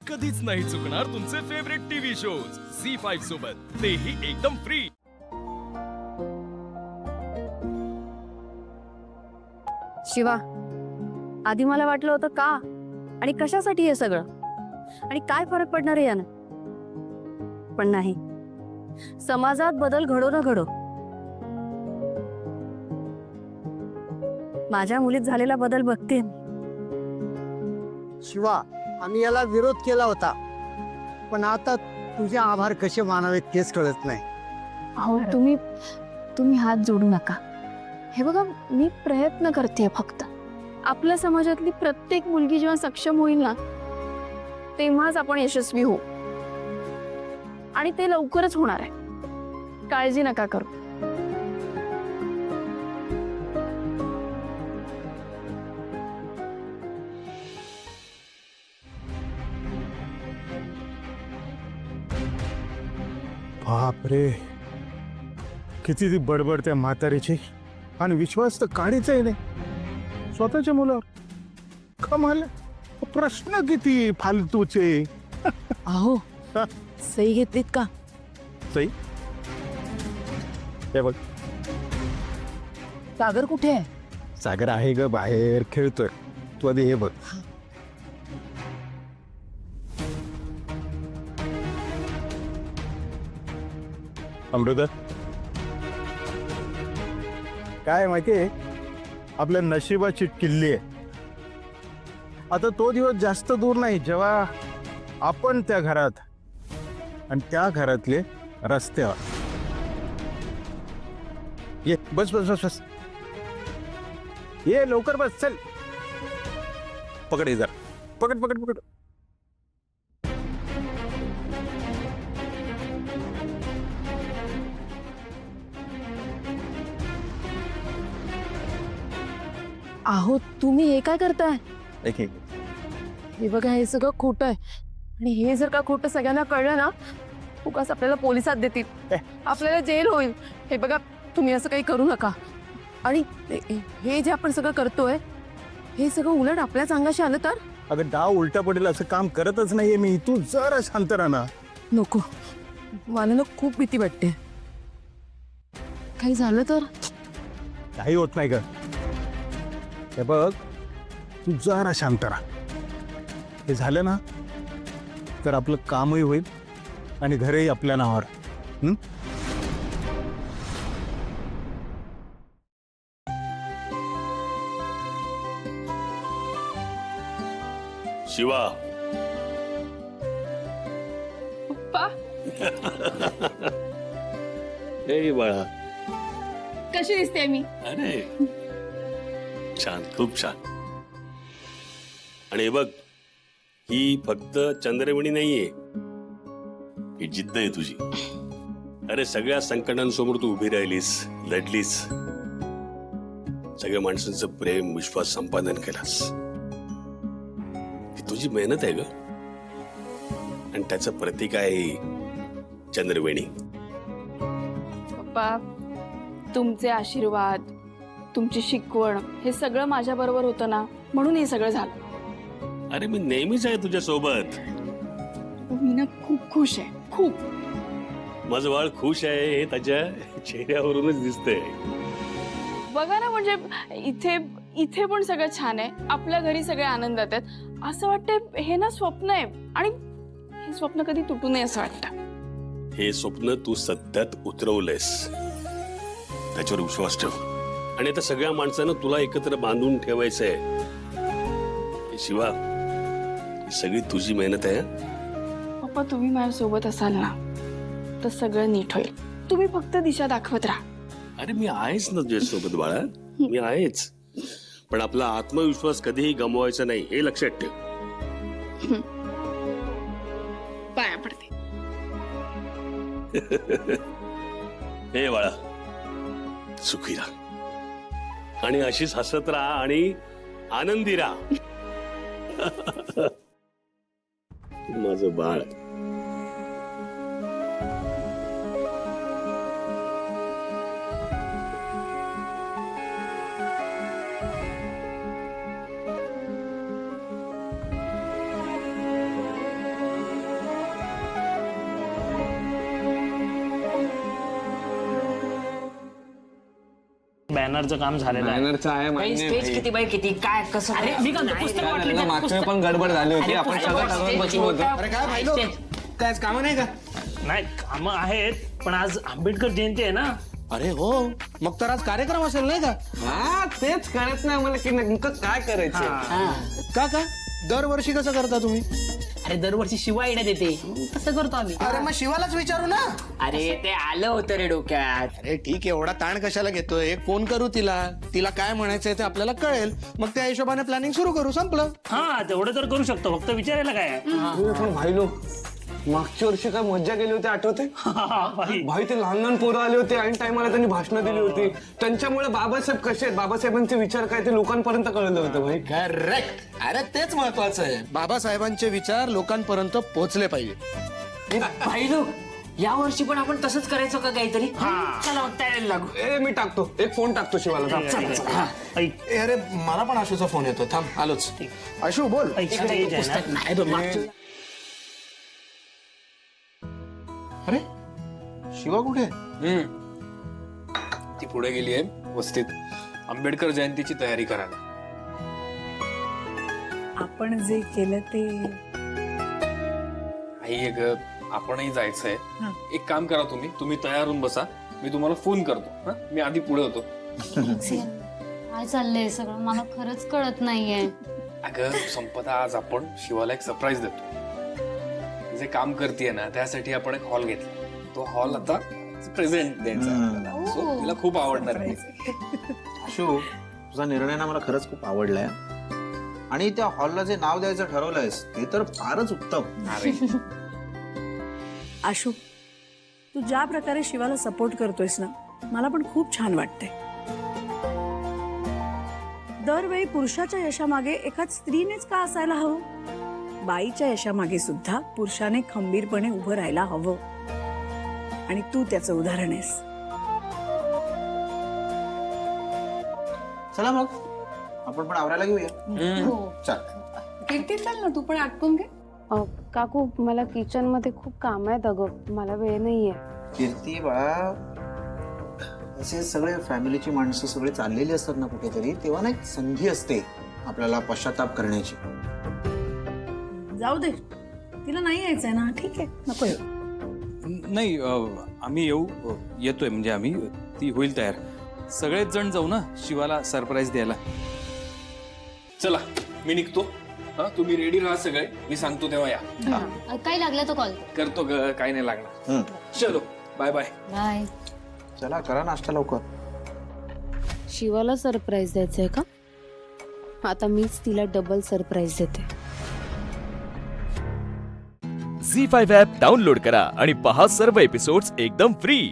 कधीच नाही चुकणार तुमचे फेवरेट टीव्ही शोज झी5 सोबत, तेही एकदम फ्री। शिवा, आधी मला वाटलं होतं का आणि कशासाठी हे सगळं आणि काय फरक पडणार आहे यानं, पण नाही, समाजात बदल घडो न घडो माझ्या मुलीत झालेला बदल बघते। शिवा, आम्ही याला विरोध केला होता, पण आता तुझे आभार कसे मानावेत तेच कळत नाही। अहो तुम्ही हात जोडू नका। हे बघा, मी प्रयत्न करते फक्त। आपल्या समाजातली प्रत्येक मुलगी जेव्हा सक्षम होईल ना, तेव्हाच आपण यशस्वी होऊ, आणि ते लवकरच होणार आहे, काळजी नका करू। बाप रे, किती ती बडबड त्या म्हातारीची, आणि विश्वास तर काढीचाही नाही स्वतःच्या मुलावर। कमाल, प्रश्न किती फालतूचे। अहो, सही घेतलीत का? सई, हे बघ, सागर कुठे आहे? सागर आहे ग बाहेर खेळतोय, तू आधी हे बघ। अमृता, काय माहितीये, आपल्या नशिबाची किल्ली आहे। आता तो दिवस जास्त दूर नाही जेव्हा आपण त्या घरात आणि त्या घरातले रस्त्यावर। ये बस बस बस बस, ये लवकर बस, चल पकड हे जरा, पकड पकड पकड। अहो, तुम्ही हे काय करताय? एक एक, हे बघा, हे सगळं खोटं आहे, आणि हे जर का खोटं सगळ्यांना कळलं ना, उगाच आपल्याला पोलिसात देतील, आपल्याला जेल होईल। हे बघा, तुम्ही असं काही करू नका, आणि हे जे आपण सगळं करतोय, हे सगळं उलट आपल्याच अंगाशी आलं तर? अगं डाव उलटा पडेल असं काम करतच नाहीये मी, तू जरा शांत राहा ना। नको, मला ना खूप भीती वाटते, काही झालं तर? काही होत नाही ग, हे बघ, तू जरा शांत राहा। हे झालं ना तर आपलं कामही होईल आणि घरही आपल्या नावावर। शिवा, पप्पा, हे बाळा, कशी दिसते मी? अरे छान, खूप छान। आणि हे बघ, ही फक्त चंद्रमणी नाहीये, ही जिद्द आहे तुझी। अरे सगळ्या संकटांसमोर तू उभी राहिलीस, लढलीस, सगळ्या माणसांचं प्रेम विश्वास संपादन केलास, ही तुझी मेहनत आहे ग, आणि त्याचं प्रतीक आहे चंद्रवेणी। पप्पा, तुमचे आशीर्वाद, तुमची शिकवण, हे सगळं माझ्या बरोबर होतं ना, म्हणून हे सगळं झालं। अरे मी नेहमीच आहे तुझ्या सोबत। मी ना खूप खुश आहे, खूप। माझं बाळ खुश आहे हे त्याच्या चेहऱ्यावरूनच दिसतंय। बघा ना, म्हणजे इथे पण सगळं छान आहे, आपल्या घरी सगळे आनंदात आहेत, असं वाटतंय हे ना स्वप्न आहे, आणि हे स्वप्न कधी तुटू नये असं वाटतं। हे स्वप्न तू सत्यात उतरवलंयस, त्याच्यावर विश्वास ठेव, आणि आता सगळ्या माणसानं तुला एकत्र बांधून ठेवायचंय। शिवा, ही सगळी तुझी मेहनत आहे। पप्पा, तुम्ही माझ्यासोबत असाल ना तर सगळं नीट होईल, तुम्ही फक्त दिशा दाखवत राहा। अरे मी आहेच ना तुझ्यासोबत बाळा, मी आहेच, पण आपला आत्मविश्वास कधीही गमवायचा नाही, हे लक्षात ठेव। पाया पडते। हे बाळा, सुखी राहा, आणि अशीच हसत राहा आणि आनंदी राहा। माझं बाळ। बॅनरचं काम झालेलं आहे. बॅनरचं आहे मान्य आहे भाई. किती बाय किती काय कसं अरे मी काय म्हणतो, पुस्तक काय वाटली झालं, त्यात, मागच्या पुस्तक. वेळी पण गडबड झाली होती अरे, आपण पुस्तक सगळं वाटली, ठरवून बसलो होतो. छोटा- अरे काय पाहिलं काय आज कामं नाही का? नाही कामं आहेत पण आज आंबेडकर जयंती आहे ना. अरे हो, मग तर आज कार्यक्रम असेल नाही का? हा तेच कळत नाही मला की नेमकं काय करायचं. का दरवर्षी कसं करता तुम्ही? अरे दरवर्षी शिवाय येण्यात येते कसं करतो आम्ही. अरे मग शिवालाच विचारू ना. अरे ते आलं होतं रे डोक्यात. अरे ठीक आहे, एवढा ताण कशाला घेतोय? एक फोन करू तिला काय म्हणायचंय ते आपल्याला कळेल, मग त्या हिशोबाने प्लॅनिंग सुरू करू, संपलं. हा तेवढं तर करू शकतो, फक्त विचारायला काय आहे? पण भाई लोक मागच्या वर्षी काय मज्जा केली होती आठवते. भाई भाई ते लहान लहान पोरं आले होते ऐन टायमाला त्यांनी भाषणं दिली होती. त्यांच्यामुळे बाबासाहेब कसे आहेत, बाबासाहेबांचे विचार काय ते लोकांपर्यंत कळलं होतं भाई. करेक्ट. अरे तेच महत्वाचं आहे, बाबासाहेबांचे विचार लोकांपर्यंत पोहोचले पाहिजे. भाई लोक या वर्षी पण आपण तसंच करायचं का काहीतरी. चला मग तयारी लागू. ए मी टाकतो, एक फोन टाकतो शिवाला थांब. ऐक ए, अरे मला पण आशूचा फोन येतो, थांब आलोच. आशू बोल. ऐक, stage आहे ना. पुस्तक नाही बघ, मागच्या- अरे शिवा कुठे? ती पुढे गेली आहे वस्तीत आंबेडकर जयंतीची तयारी करायला. आपण जे केलं ते आई एक आपणही जायचंय. एक काम करा, तुम्ही तयार होऊन बसा, मी तुम्हाला फोन करतो. मी आधी पुढे होतो. काय चाललंय सगळं मला खरंच कळत नाहीये. अगं संपदा, आज आपण शिवाला एक सरप्राईज देतो. जे काम करते ना त्यासाठी आपण एक हॉल घेतला. तो हॉल आता प्रेझेंट द्यायचा. So, तिला खूप आवडणार आहे. अशू, तुझा निर्णय ना मला खरंच खूप आवडलाय. आणि त्या हॉलला जे नाव द्यायचं ठरवलंयस ते तर फारच उत्तम. आशू, तू ज्या प्रकारे शिवाला सपोर्ट करतोयस ना, मला पण खूप छान वाटतंय. दरवेळी पुरुषाच्या यशामागे एखाद स्त्रीनेच का असायला हवं? बाईच्या यशामागे सुद्धा पुरुषाने खंबीरपणे उभं राहायला हवं. आणि तू त्याचं उदाहरण आहेस. चला मग आपण पण आवरायला घेऊया. कीर्ती चल ना, तू पण आटपून घे. काकू मला किचन मध्ये खूप काम आहेत अगं, मला वेळ नाहीये. कीर्ती बाळा, असे सगळे फॅमिलीची माणसं सगळे चाललेली असतात ना कुठेतरी, तेव्हा ना एक संधी असते आपल्याला पश्चाताप करण्याची. जाऊ दे, तिला नाही यायचंय ना, ठीक आहे, नको येऊ. नाही आम्ही येतोय, म्हणजे आम्ही ती होईल तयार. सगळेच जण जाऊ ना शिवाला सरप्राईज द्यायला. चला मी निघतो. तुम्ही रेडी राहा सगळे, मी सांगतो तेव्हा या. काय लागलं तर कॉल करतो काय नाही लागणार. चलो बाय बाय. बाय. चला करा नाश्ता लवकर. शिवाला सरप्राईज द्यायचंय का? आता मीच तिला डबल सरप्राईज देते. झी5 ॲप डाउनलोड करा आणि पहा सर्व एपिसोड्स एकदम फ्री.